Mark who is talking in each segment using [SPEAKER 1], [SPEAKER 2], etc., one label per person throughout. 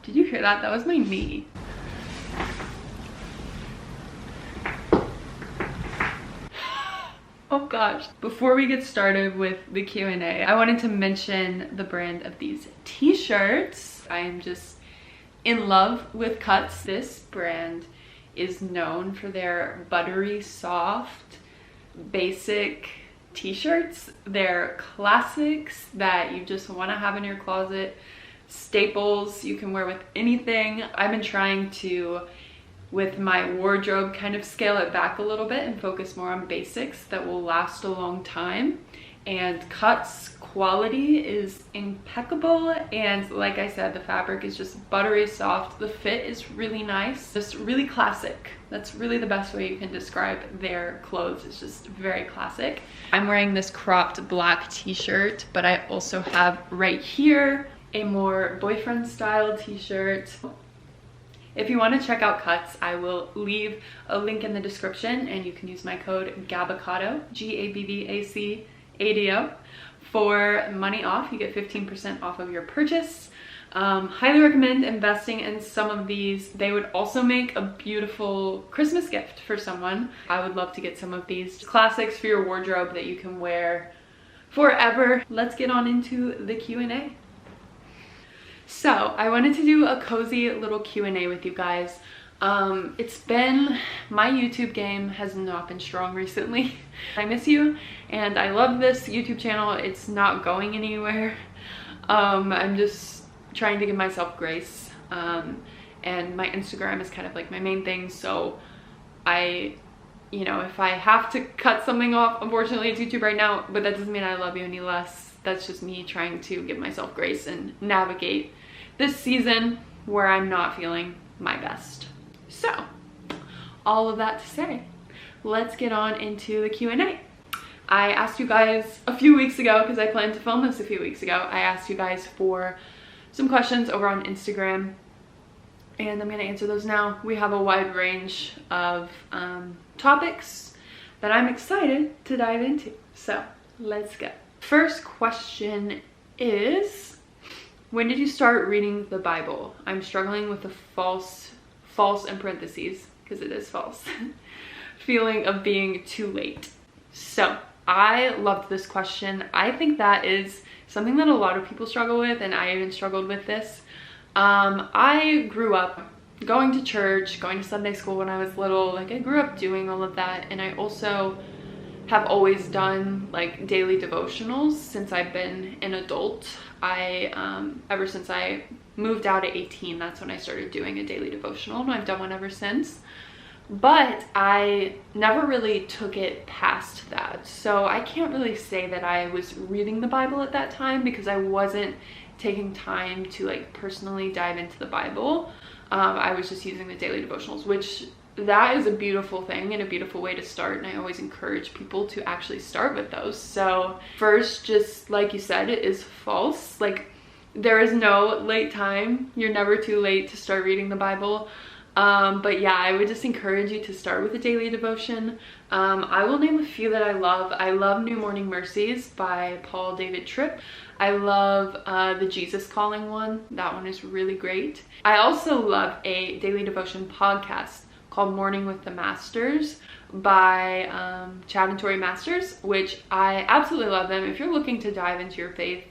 [SPEAKER 1] Did you hear that? That was my knee. Oh gosh. Before we get started with the Q&A, I wanted to mention the brand of these t-shirts. I am just in love with Cuts. This brand is known for their buttery soft, basic t-shirts. They're classics that you just want to have in your closet. Staples you can wear with anything. I've been trying to, with my wardrobe, kind of scale it back a little bit and focus more on basics that will last a long time. And Cuts quality is impeccable, and like I said, the fabric is just buttery soft. The fit is really nice, just really classic. That's really the best way you can describe their clothes. It's just very classic. I'm wearing this cropped black t-shirt, but I also have right here a more boyfriend style t-shirt. If you want to check out Cuts, I will leave a link in the description, and you can use my code GABBACADO, GABBACADO, for money off. You get 15% off of your purchase. Highly recommend investing in some of these. They would also make a beautiful Christmas gift for someone. I would love to get some of these classics for your wardrobe that you can wear forever. Let's get on into the Q&A. So I wanted to do a cozy little Q&A with you guys. It's been, my YouTube game has not been strong recently. I miss you and I love this YouTube channel. It's not going anywhere. I'm just trying to give myself grace. And my Instagram is kind of like my main thing. So you know, if I have to cut something off, unfortunately it's YouTube right now, but that doesn't mean I love you any less. That's just me trying to give myself grace and navigate this season where I'm not feeling my best. So, all of that to say, let's get on into the Q&A. I asked you guys a few weeks ago, because I planned to film this a few weeks ago, I asked you guys for some questions over on Instagram, and I'm going to answer those now. We have a wide range of topics that I'm excited to dive into. So, let's go. First question is, when did you start reading the Bible? I'm struggling with the false in parentheses, because it is false, feeling of being too late. So I loved this question. I think that is something that a lot of people struggle with, and I even struggled with this. I grew up going to church, going to Sunday school when I was little. Like, I grew up doing all of that, and I also have always done like daily devotionals since I've been an adult. Ever since I moved out at 18, that's when I started doing a daily devotional, and I've done one ever since. But I never really took it past that. So I can't really say that I was reading the Bible at that time, because I wasn't taking time to like personally dive into the Bible. I was just using the daily devotionals, which that is a beautiful thing and a beautiful way to start, and I always encourage people to actually start with those. So first, just like you said, it is false. Like, there is no late time. You're never too late to start reading the Bible. But yeah, I would just encourage you to start with a daily devotion. I will name a few that I love. I love New Morning Mercies by Paul David Tripp. I love the Jesus Calling one. That one is really great. I also love a daily devotion podcast called Morning with the Masters by Chad and Tori Masters, which I absolutely love them. If you're looking to dive into your faith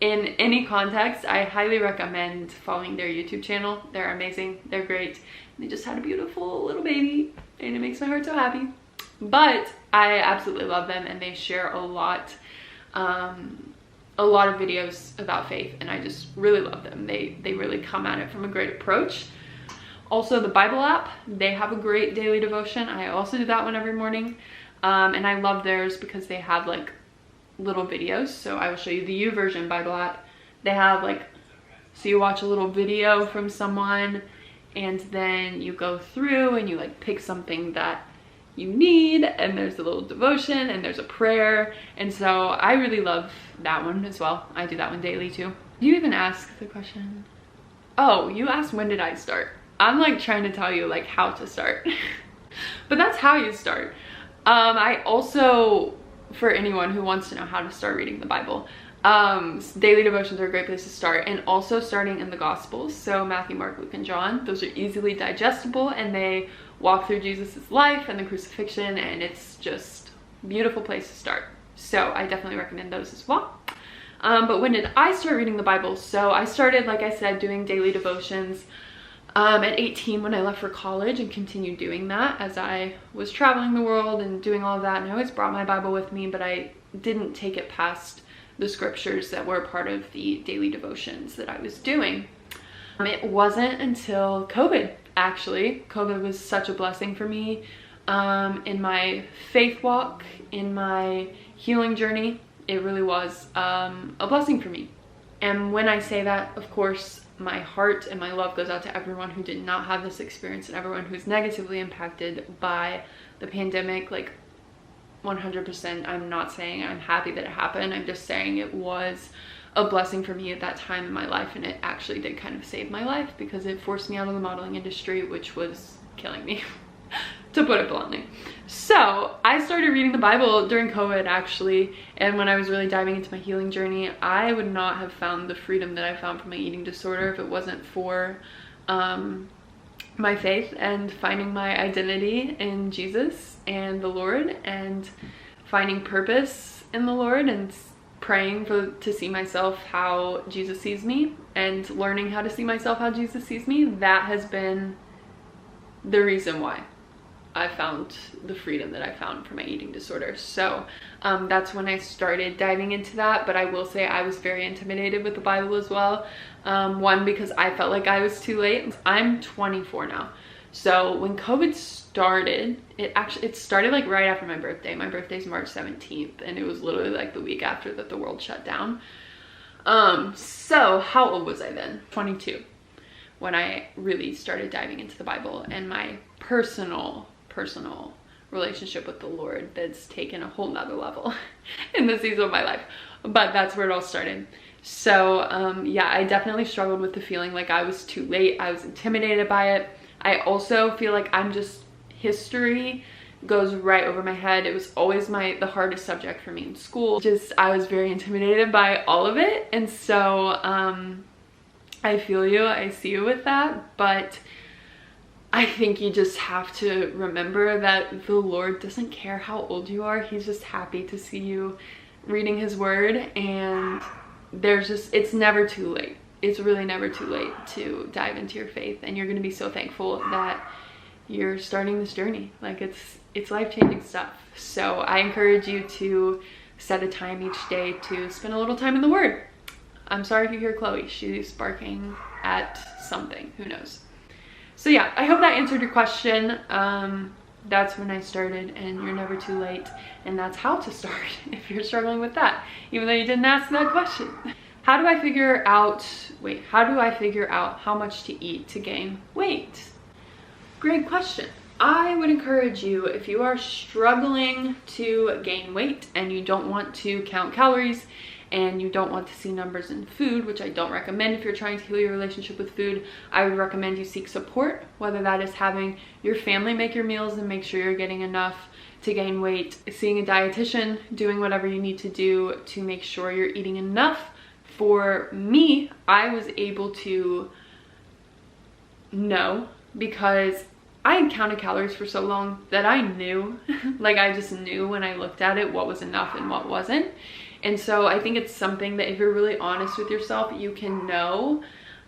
[SPEAKER 1] in any context, I highly recommend following their YouTube channel. They're amazing. They're great. They just had a beautiful little baby, and it makes my heart so happy. But I absolutely love them, and they share a lot of videos about faith, and I just really love them. They really come at it from a great approach. Also, the Bible app, they have a great daily devotion. I also do that one every morning, and I love theirs because they have like little videos. So I will show you the YouVersion Bible app. They have like, so you watch a little video from someone, and then you go through and you like pick something that you need, and there's a little devotion and there's a prayer. And so I really love that one as well. I do that one daily too. You even ask the question, oh, you asked when did I start? I'm like trying to tell you like how to start. But that's how you start. I also, for anyone who wants to know how to start reading the Bible, Daily devotions are a great place to start, and also starting in the Gospels. So Matthew, Mark, Luke, and John, those are easily digestible, and they walk through Jesus's life and the crucifixion, and it's just a beautiful place to start. So I definitely recommend those as well. But when did I start reading the Bible? So I started, like I said, doing daily devotions at 18 when I left for college, and continued doing that as I was traveling the world and doing all of that. And I always brought my Bible with me, but I didn't take it past the scriptures that were part of the daily devotions that I was doing. It wasn't until COVID, actually. COVID was such a blessing for me in my faith walk, in my healing journey. It really was a blessing for me. And when I say that, of course, my heart and my love goes out to everyone who did not have this experience, and everyone who's negatively impacted by the pandemic. Like, 100%, I'm not saying I'm happy that it happened. I'm just saying it was a blessing for me at that time in my life, and it actually did kind of save my life, because it forced me out of the modeling industry, which was killing me, to put it bluntly. So I started reading the Bible during COVID, actually, and when I was really diving into my healing journey, I would not have found the freedom that I found from my eating disorder if it wasn't for my faith and finding my identity in Jesus and the Lord, and finding purpose in the Lord, and praying to see myself how Jesus sees me, and learning how to see myself how Jesus sees me. That has been the reason why I found the freedom that I found from my eating disorder. So that's when I started diving into that. But I will say I was very intimidated with the Bible as well. One, because I felt like I was too late. I'm 24 now. So when COVID started, it started like right after my birthday. My birthday's March 17th, and it was literally like the week after that the world shut down. So how old was I then? 22, when I really started diving into the Bible, and my personal relationship with the Lord that's taken a whole nother level in this season of my life. But that's where it all started. So yeah, I definitely struggled with the feeling like I was too late. I was intimidated by it. I also feel like history goes right over my head. It was always the hardest subject for me in school. I was very intimidated by all of it. And so I feel you, I see you with that, but I think you just have to remember that the Lord doesn't care how old you are. He's just happy to see you reading his word, and it's never too late. It's really never too late to dive into your faith, and you're going to be so thankful that you're starting this journey. Like, it's life-changing stuff. So I encourage you to set a time each day to spend a little time in the word. I'm sorry if you hear Chloe. She's barking at something. Who knows? So yeah, I hope that answered your question. That's when I started, and you're never too late. And that's how to start if you're struggling with that, even though you didn't ask that question. How do I figure out how much to eat to gain weight? Great question. I would encourage you, if you are struggling to gain weight and you don't want to count calories, and you don't want to see numbers in food, which I don't recommend if you're trying to heal your relationship with food, I would recommend you seek support, whether that is having your family make your meals and make sure you're getting enough to gain weight, seeing a dietitian, doing whatever you need to do to make sure you're eating enough. For me, I was able to know, because I had counted calories for so long that I knew, like I just knew when I looked at it what was enough and what wasn't. And so I think it's something that if you're really honest with yourself, you can know,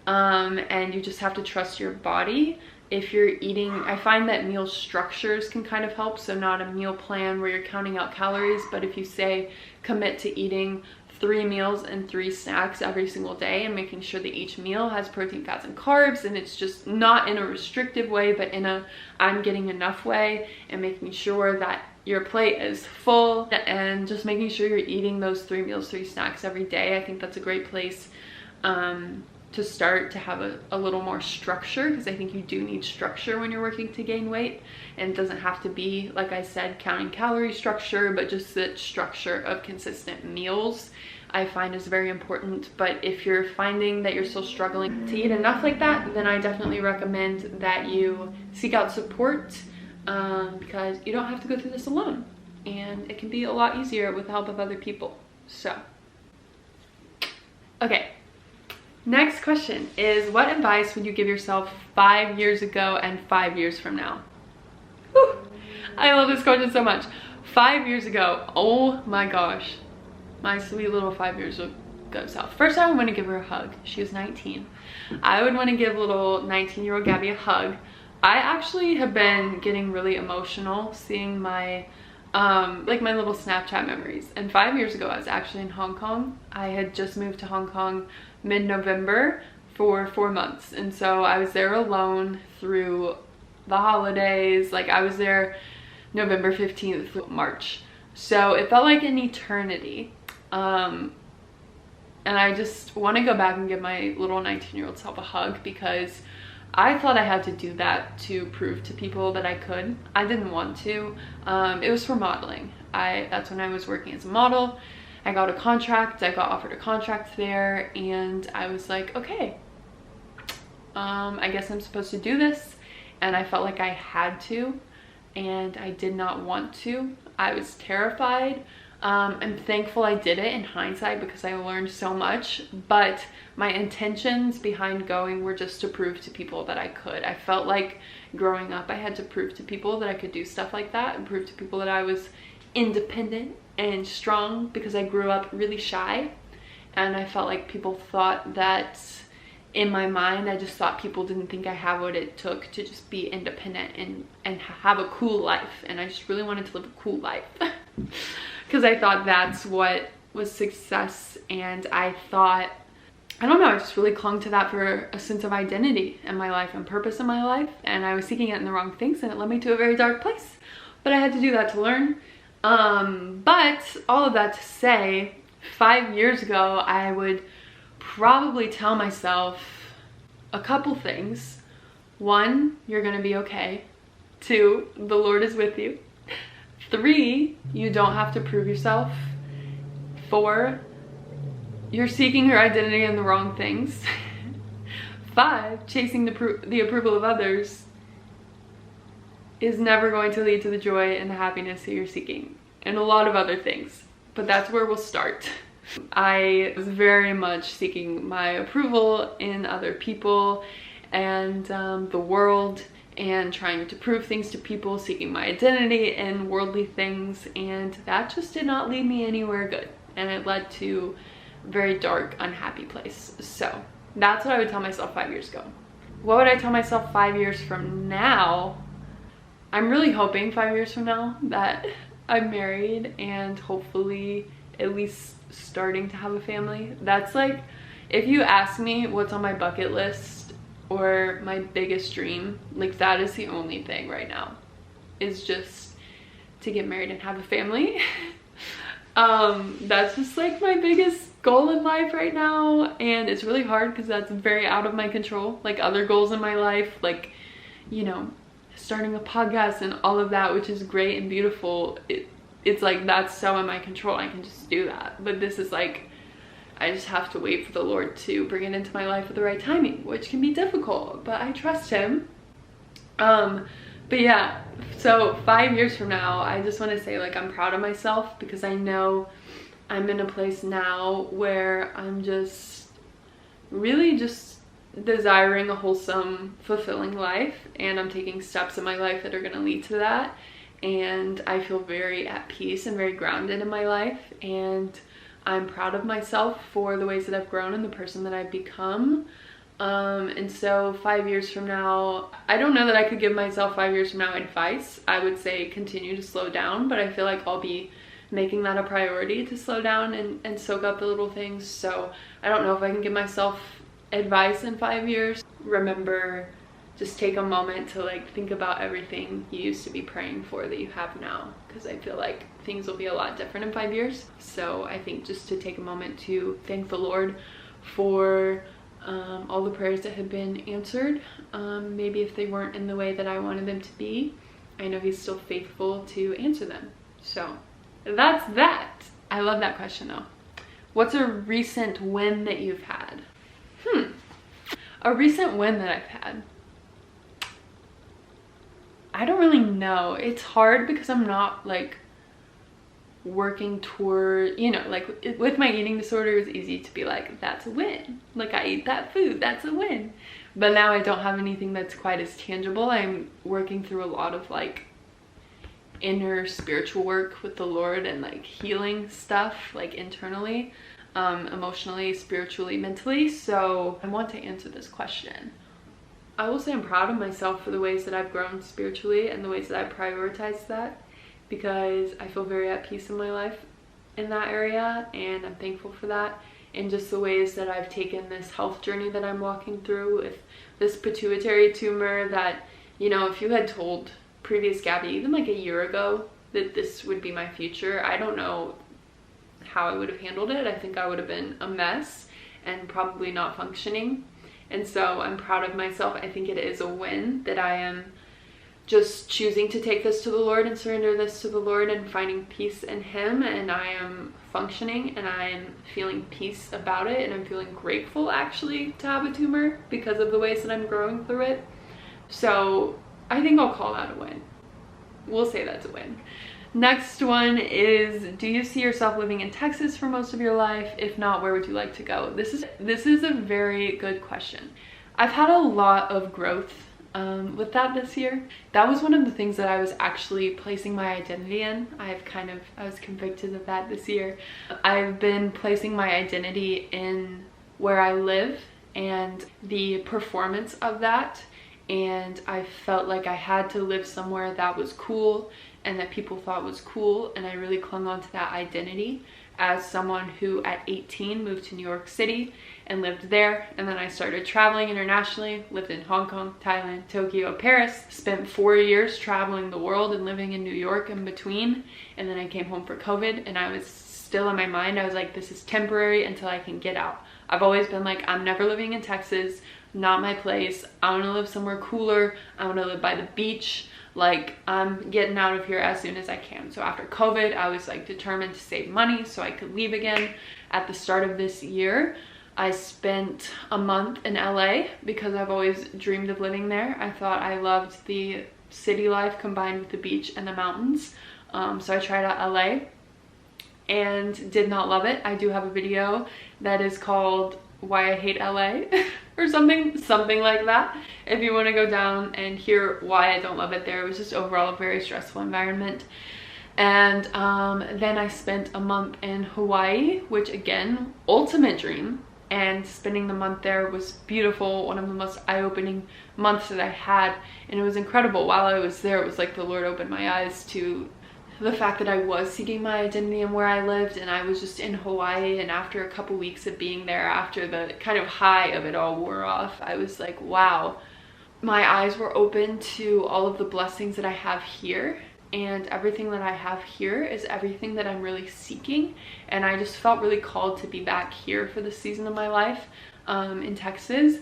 [SPEAKER 1] and you just have to trust your body. If you're eating, I find that meal structures can kind of help. So not a meal plan where you're counting out calories, but if you say commit to eating 3 meals and 3 snacks every single day, and making sure that each meal has protein, fats, and carbs, and it's just not in a restrictive way, but in a I'm getting enough way, and making sure that your plate is full, and just making sure you're eating those 3 meals, 3 snacks every day. I think that's a great place to start to have a little more structure, because I think you do need structure when you're working to gain weight. And it doesn't have to be, like I said, counting calorie structure, but just the structure of consistent meals I find is very important. But if you're finding that you're still struggling to eat enough like that, then I definitely recommend that you seek out support, because you don't have to go through this alone, and it can be a lot easier with the help of other people. So Okay, next question is, what advice would you give yourself 5 years ago and 5 years from now? Whew, I love this question so much. 5 years ago, oh my gosh, my sweet little 5 years ago self. First, I would want to give her a hug. She was 19. I would want to give little 19-year-old Gabby a hug. I actually have been getting really emotional seeing my like my little Snapchat memories. And 5 years ago, I was actually in Hong Kong. I had just moved to Hong Kong mid-November for 4 months. And so I was there alone through the holidays. Like, I was there November 15th through March. So it felt like an eternity. And I just want to go back and give my little 19-year-old self a hug, because I thought I had to do that to prove to people that I could. I didn't want to. It was for modeling. That's when I was working as a model. I got a contract. I got offered a contract there, and I was like, okay, I guess I'm supposed to do this. And I felt like I had to, and I did not want to. I was terrified. I'm thankful I did it in hindsight, because I learned so much, but my intentions behind going were just to prove to people that I could. I felt like growing up I had to prove to people that I could do stuff like that, and prove to people that I was independent and strong, because I grew up really shy, and I felt like people thought that, in my mind, I just thought people didn't think I had what it took to just be independent and have a cool life, and I just really wanted to live a cool life. Because I thought that's what was success, and I thought, I don't know, I just really clung to that for a sense of identity in my life and purpose in my life, and I was seeking it in the wrong things, and it led me to a very dark place. But I had to do that to learn. But all of that to say, 5 years ago, I would probably tell myself a couple things. 1, you're gonna be okay. 2, the Lord is with you. 3, you don't have to prove yourself. 4, you're seeking your identity in the wrong things. 5, chasing the approval of others is never going to lead to the joy and the happiness that you're seeking, and a lot of other things. But that's where we'll start. I was very much seeking my approval in other people and the world, and trying to prove things to people, seeking my identity in worldly things, and that just did not lead me anywhere good, and it led to a very dark, unhappy place. So that's what I would tell myself 5 years ago. What would I tell myself 5 years from now? I'm really hoping 5 years from now that I'm married and hopefully at least starting to have a family. That's like, if you ask me what's on my bucket list or my biggest dream, like, that is the only thing right now, is just to get married and have a family. That's just like my biggest goal in life right now, and it's really hard because that's very out of my control. Like, other goals in my life, like, you know, starting a podcast and all of that, which is great and beautiful, it's like that's so in my control, I can just do that. But this is like, I just have to wait for the Lord to bring it into my life at the right timing, which can be difficult, but I trust him. But yeah, so 5 years from now, I just want to say, like, I'm proud of myself, because I know I'm in a place now where I'm just really just desiring a wholesome, fulfilling life, and I'm taking steps in my life that are going to lead to that, and I feel very at peace and very grounded in my life, and I'm proud of myself for the ways that I've grown and the person that I've become. And so 5 years from now, I don't know that I could give myself 5 years from now advice. I would say continue to slow down, but I feel like I'll be making that a priority to slow down and soak up the little things. So I don't know if I can give myself advice in 5 years. Remember, just take a moment to, like, think about everything you used to be praying for that you have now, because I feel like things will be a lot different in 5 years. So I think just to take a moment to thank the Lord for all the prayers that have been answered. Maybe if they weren't in the way that I wanted them to be, I know he's still faithful to answer them. So that's that. I love that question though. What's a recent win that you've had? A recent win that I've had, I don't really know. It's hard because I'm not, like, working toward, you know, like with my eating disorder, it's easy to be like, that's a win. Like, I eat that food, that's a win. But now I don't have anything that's quite as tangible. I'm working through a lot of like inner spiritual work with the Lord and like healing stuff, like internally, emotionally, spiritually, mentally. So I want to answer this question. I will say I'm proud of myself for the ways that I've grown spiritually and the ways that I prioritize that, because I feel very at peace in my life in that area, and I'm thankful for that. And just the ways that I've taken this health journey that I'm walking through with this pituitary tumor that, you know, if you had told previous Gabby even like a year ago that this would be my future, I don't know how I would have handled it. I think I would have been a mess and probably not functioning. And so I'm proud of myself. I think it is a win that I am just choosing to take this to the Lord and surrender this to the Lord and finding peace in Him, and I am functioning and I am feeling peace about it, and I'm feeling grateful actually to have a tumor because of the ways that I'm growing through it. So I think I'll call that a win. We'll say that's a win. Next one is, do you see yourself living in Texas for most of your life? If not, where would you like to go? This is a very good question. I've had a lot of growth with that this year. That was one of the things that I was actually placing my identity in. I was convicted of that this year. I've been placing my identity in where I live and the performance of that, and I felt like I had to live somewhere that was cool and that people thought was cool, and I really clung on to that identity as someone who at 18 moved to New York City and lived there, and then I started traveling internationally, lived in Hong Kong, Thailand, Tokyo, Paris, spent 4 years traveling the world and living in New York in between, and then I came home for COVID, and I was still in my mind, I was like, this is temporary until I can get out. I've always been like, I'm never living in Texas, not my place. I want to live somewhere cooler. I want to live by the beach. Like, I'm getting out of here as soon as I can. So after COVID, I was like determined to save money so I could leave again. At the start of this year, I spent a month in LA because I've always dreamed of living there. I thought I loved the city life combined with the beach and the mountains. So I tried out LA and did not love it. I do have a video that is called Why I Hate LA or something like that, if you want to go down and hear why I don't love it there. It was just overall a very stressful environment. And then I spent a month in Hawaii, which again, ultimate dream, and spending the month there was beautiful, one of the most eye-opening months that I had, and it was incredible. While I was there, it was like the Lord opened my eyes to the fact that I was seeking my identity and where I lived, and I was just in Hawaii, and after a couple weeks of being there, after the kind of high of it all wore off, I was like, wow, my eyes were open to all of the blessings that I have here, and everything that I have here is everything that I'm really seeking. And I just felt really called to be back here for this season of my life in Texas,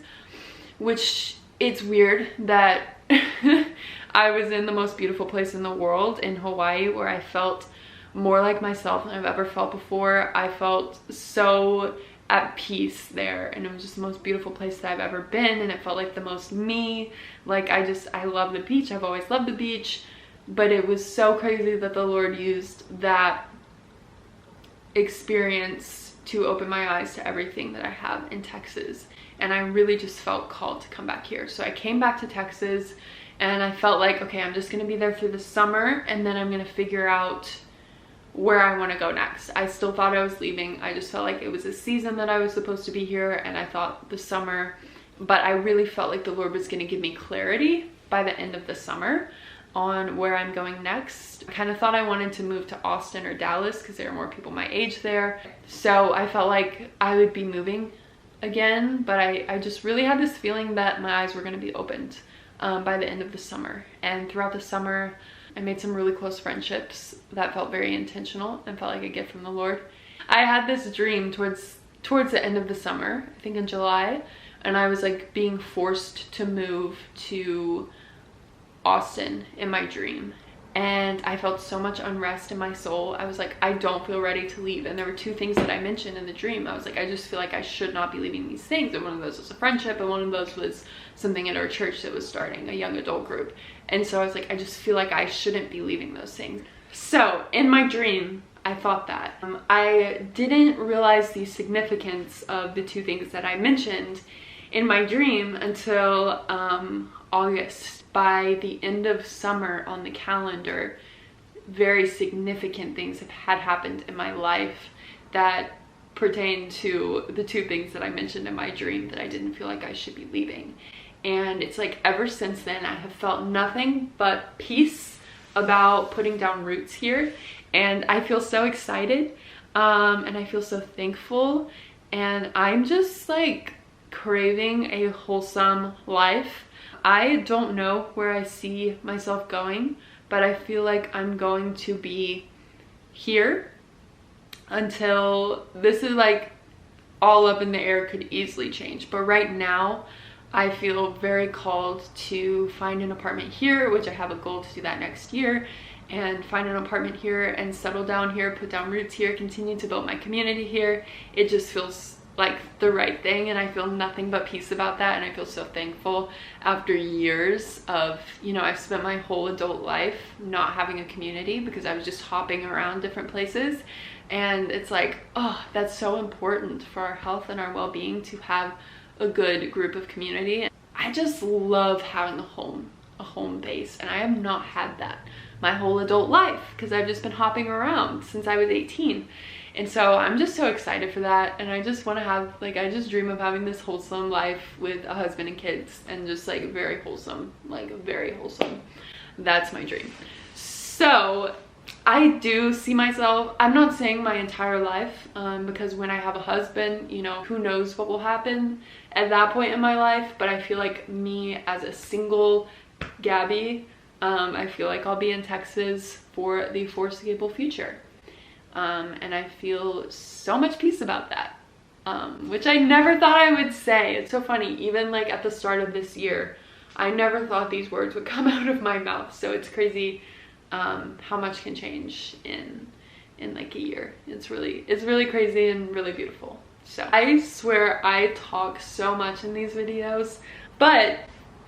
[SPEAKER 1] which it's weird that I was in the most beautiful place in the world in Hawaii, where I felt more like myself than I've ever felt before. I felt so at peace there, and it was just the most beautiful place that I've ever been, and it felt like the most me. Like, I love the beach. I've always loved the beach, but it was so crazy that the Lord used that experience to open my eyes to everything that I have in Texas. And I really just felt called to come back here. So I came back to Texas, and I felt like, okay, I'm just gonna be there through the summer, and then I'm gonna figure out where I want to go next. I still thought I was leaving. I just felt like it was a season that I was supposed to be here, and I thought the summer, but I really felt like the Lord was gonna give me clarity by the end of the summer on where I'm going next. I kind of thought I wanted to move to Austin or Dallas because there are more people my age there. So I felt like I would be moving again, but I just really had this feeling that my eyes were going to be opened by the end of the summer. And throughout the summer, I made some really close friendships that felt very intentional and felt like a gift from the Lord. I had this dream towards the end of the summer, I think in July, and I was like being forced to move to Austin in my dream, and I felt so much unrest in my soul. I was like, I don't feel ready to leave. And there were two things that I mentioned in the dream. I was like, I just feel like I should not be leaving these things, and one of those was a friendship, and one of those was something at our church that was starting, a young adult group. And so I was like, I just feel like I shouldn't be leaving those things. So in my dream, I thought that. I didn't realize the significance of the two things that I mentioned in my dream until August. By the end of summer on the calendar, very significant things had happened in my life that pertain to the two things that I mentioned in my dream that I didn't feel like I should be leaving. And it's like ever since then I have felt nothing but peace about putting down roots here, and I feel so excited and I feel so thankful, and I'm just like craving a wholesome life. I don't know where I see myself going, but I feel like I'm going to be here until this is like all up in the air, could easily change. But right now I feel very called to find an apartment here, which I have a goal to do that next year, and find an apartment here and settle down here, put down roots here, continue to build my community here. It just feels like the right thing, and I feel nothing but peace about that, and I feel so thankful after years of, you know, I've spent my whole adult life not having a community because I was just hopping around different places, and it's like, oh, that's so important for our health and our well-being to have a good group of community. I just love having a home base, and I have not had that my whole adult life because I've just been hopping around since I was 18. And so I'm just so excited for that, and I just want to have, like, I just dream of having this wholesome life with a husband and kids, and just like very wholesome, like very wholesome. That's my dream. So I do see myself, I'm not saying my entire life, because when I have a husband, you know, who knows what will happen at that point in my life, but I feel like me as a single Gabby, I feel like I'll be in Texas for the foreseeable future. And I feel so much peace about that, which I never thought I would say. It's so funny, even like at the start of this year, I never thought these words would come out of my mouth. So it's crazy how much can change in like a year. It's really crazy and really beautiful. So I swear I talk so much in these videos, but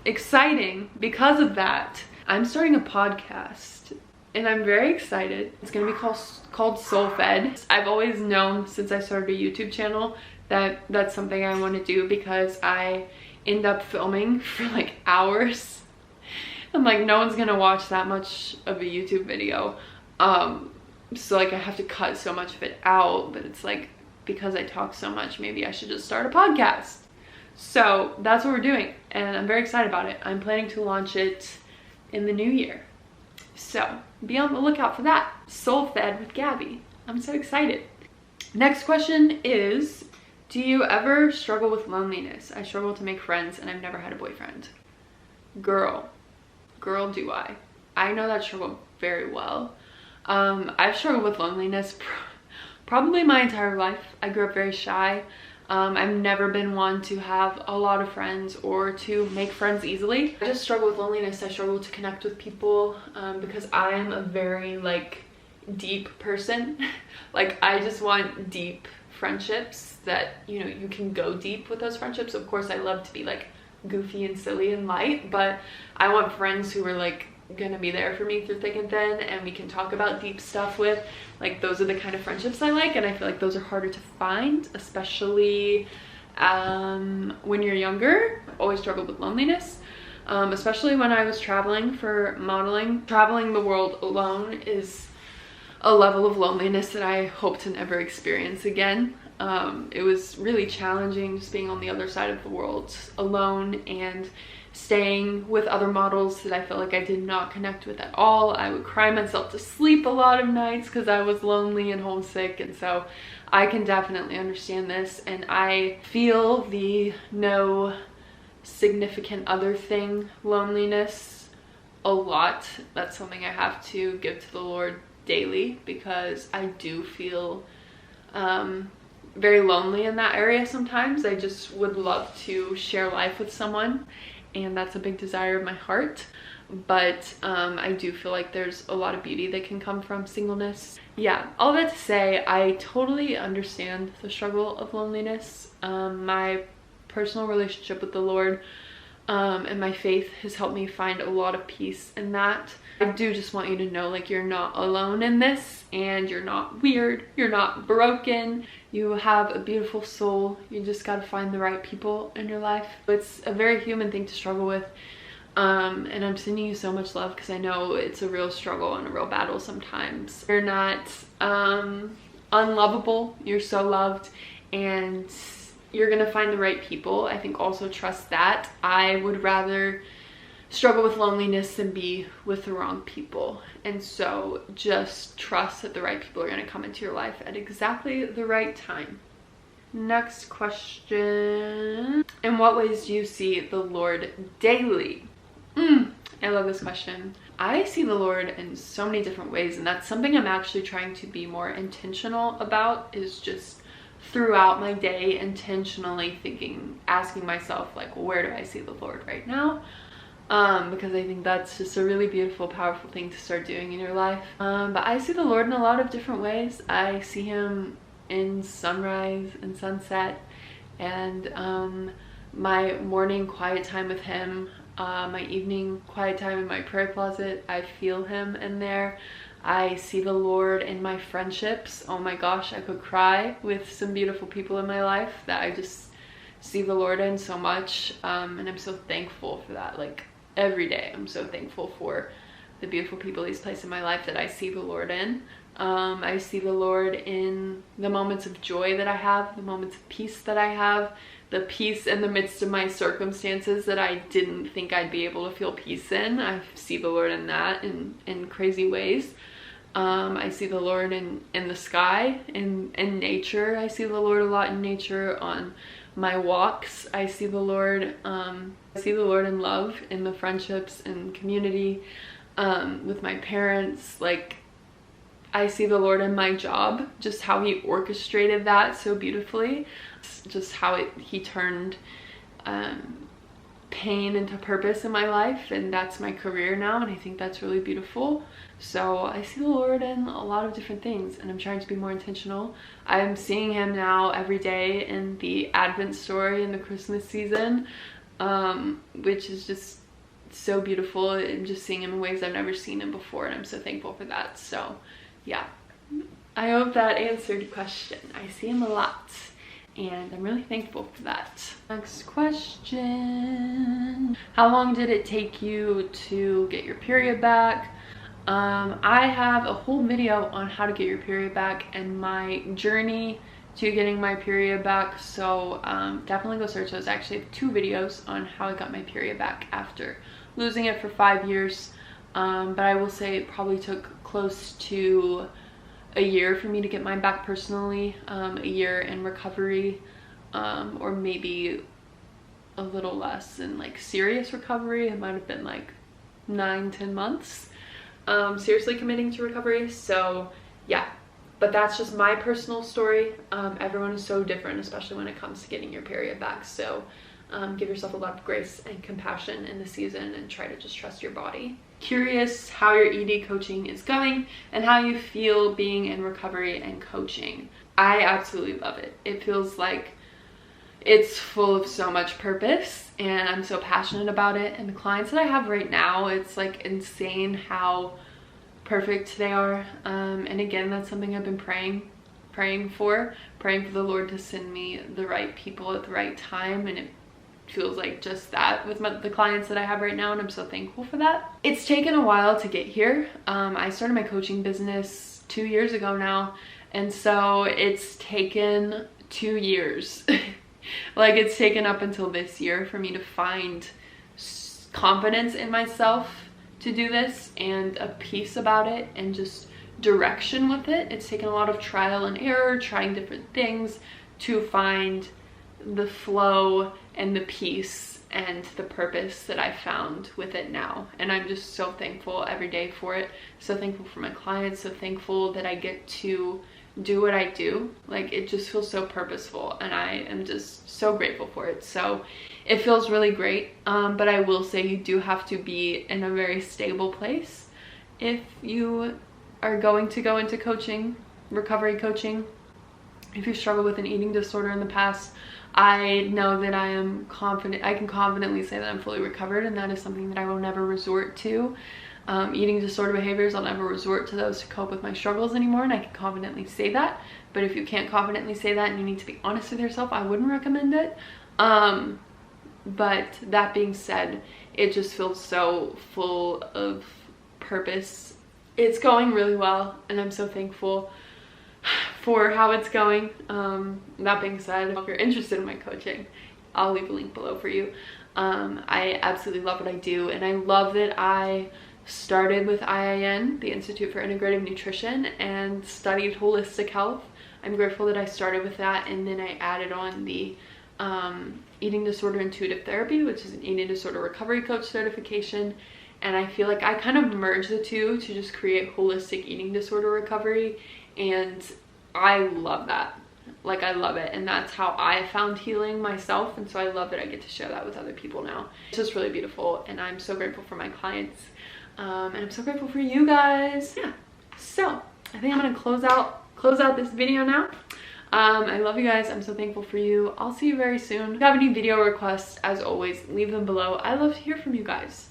[SPEAKER 1] exciting because of that, I'm starting a podcast. And I'm very excited. It's gonna be called Soul Fed. I've always known since I started a YouTube channel that that's something I want to do, because I end up filming for like hours. I'm like, no one's gonna watch that much of a YouTube video. So like I have to cut so much of it out, but it's like, because I talk so much, maybe I should just start a podcast. So that's what we're doing, and I'm very excited about it. I'm planning to launch it in the new year. So be on the lookout for that. Soul Fed with Gabby. I'm so excited. Next question is, do you ever struggle with loneliness? I struggle to make friends and I've never had a boyfriend. Girl do I. I know that struggle very well. I've struggled with loneliness probably my entire life. I grew up very shy. I've never been one to have a lot of friends or to make friends easily. I just struggle with loneliness. I struggle to connect with people because I am a very like deep person. Like I just want deep friendships that, you know, you can go deep with those friendships. Of course I love to be like goofy and silly and light, but I want friends who are like gonna be there for me through thick and thin, and we can talk about deep stuff with. Like those are the kind of friendships I like, and I feel like those are harder to find, especially when you're younger. I've always struggled with loneliness, especially when I was traveling for modeling. Traveling the world alone is a level of loneliness that I hope to never experience again. It was really challenging just being on the other side of the world alone and staying with other models that I felt like I did not connect with at all. I would cry myself to sleep a lot of nights because I was lonely and homesick, and so I can definitely understand this, and I feel the no significant other thing loneliness a lot. That's something I have to give to the Lord daily, because I do feel very lonely in that area sometimes. I just would love to share life with someone, and that's a big desire of my heart. But I do feel like there's a lot of beauty that can come from singleness. Yeah, all that to say, I totally understand the struggle of loneliness. My personal relationship with the Lord and my faith has helped me find a lot of peace in that. I do just want you to know, like, you're not alone in this, and you're not weird, you're not broken, you have a beautiful soul. You just got to find the right people in your life. It's a very human thing to struggle with, and I'm sending you so much love because I know it's a real struggle and a real battle sometimes. You're not unlovable, you're so loved, and you're gonna find the right people. I think also trust that. I would rather struggle with loneliness than be with the wrong people, and so just trust that the right people are gonna come into your life at exactly the right time. Next question. In what ways do you see the Lord daily? I love this question. I see the Lord in so many different ways, and that's something I'm actually trying to be more intentional about, is just throughout my day intentionally asking myself, like, where do I see the Lord right now? Because I think that's just a really beautiful, powerful thing to start doing in your life. But I see the Lord in a lot of different ways. I see him in sunrise and sunset, and my morning quiet time with him, my evening quiet time in my prayer closet. I feel him in there. I see the Lord in my friendships. Oh my gosh, I could cry with some beautiful people in my life that I just see the Lord in so much, and I'm so thankful for that. Like, every day I'm so thankful for the beautiful people he's placed in my life that I see the Lord in. I see the Lord in the moments of joy that I have, the moments of peace that I have, the peace in the midst of my circumstances that I didn't think I'd be able to feel peace in. I see the Lord in that in crazy ways. I see the Lord in the sky, in nature. I see the Lord a lot in nature on my walks. I see the Lord in love, in the friendships and community, with my parents. Like, I see the Lord in my job, just how he orchestrated that so beautifully, just how he turned pain into purpose in my life, and that's my career now, and I think that's really beautiful. So I see the Lord in a lot of different things, and I'm trying to be more intentional. I'm seeing him now every day in the Advent story in the Christmas season, which is just so beautiful, and just seeing him in ways I've never seen him before, and I'm so thankful for that. So yeah, I hope that answered your question. I see him a lot, and I'm really thankful for that. Next question. How long did it take you to get your period back? I have a whole video on how to get your period back and my journey to getting my period back, so definitely go search those. I actually have 2 videos on how I got my period back after losing it for 5 years, but I will say it probably took close to a year for me to get mine back personally, a year in recovery, or maybe a little less in like serious recovery. It might have been like 9-10 months seriously committing to recovery. So yeah, but that's just my personal story. Everyone is so different, especially when it comes to getting your period back. So give yourself a lot of grace and compassion in the season, and try to just trust your body. Curious how your ED coaching is going and how you feel being in recovery and coaching. I absolutely love it. It feels like it's full of so much purpose, and I'm so passionate about it. And the clients that I have right now, it's like insane how perfect they are. And again, that's something I've been praying for the Lord to send me the right people at the right time, and it feels like just that with the clients that I have right now, and I'm so thankful for that. It's taken a while to get here. I started my coaching business 2 years ago now, and so it's taken 2 years. Like, it's taken up until this year for me to find confidence in myself to do this, and a peace about it, and just direction with it. It's taken a lot of trial and error, trying different things to find the flow and the peace and the purpose that I found with it now. And I'm just so thankful every day for it. So thankful for my clients, so thankful that I get to do what I do. Like, it just feels so purposeful, and I am just so grateful for it. So it feels really great, but I will say you do have to be in a very stable place if you are going to go into coaching, recovery coaching. If you struggle with an eating disorder in the past, I know that I am confident, I can confidently say that I'm fully recovered, and that is something that I will never resort to. Eating disorder behaviors, I'll never resort to those to cope with my struggles anymore, and I can confidently say that. But if you can't confidently say that and you need to be honest with yourself, I wouldn't recommend it. But that being said, it just feels so full of purpose. It's going really well, and I'm so thankful for how it's going. That being said, if you're interested in my coaching, I'll leave a link below for you. I absolutely love what I do, and I love that I started with IIN, the Institute for Integrative Nutrition, and studied holistic health. I'm grateful that I started with that, and then I added on the eating disorder intuitive therapy, which is an eating disorder recovery coach certification. And I feel like I kind of merged the two to just create holistic eating disorder recovery, and I love that. Like, I love it, and that's how I found healing myself, and so I love that I get to share that with other people now. It's just really beautiful, and I'm so grateful for my clients, and I'm so grateful for you guys. Yeah, so I think I'm gonna close out this video now. I love you guys. I'm so thankful for you. I'll see you very soon. If you have any video requests, as always, leave them below. I love to hear from you guys.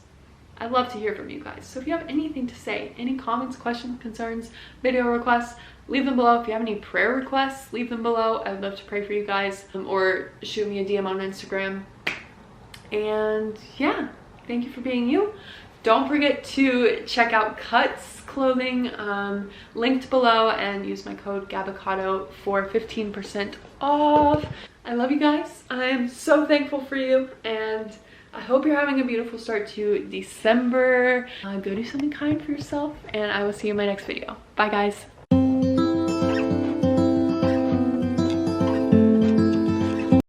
[SPEAKER 1] I love to hear from you guys. So if you have anything to say, any comments, questions, concerns, video requests, leave them below. If you have any prayer requests, leave them below. I'd love to pray for you guys, or shoot me a DM on Instagram. And yeah, thank you for being you. Don't forget to check out Cuts clothing, linked below, and use my code GABBACADO for 15% off. I love you guys. I'm so thankful for you, and I hope you're having a beautiful start to December. Go do something kind for yourself, and I will see you in my next video. Bye guys.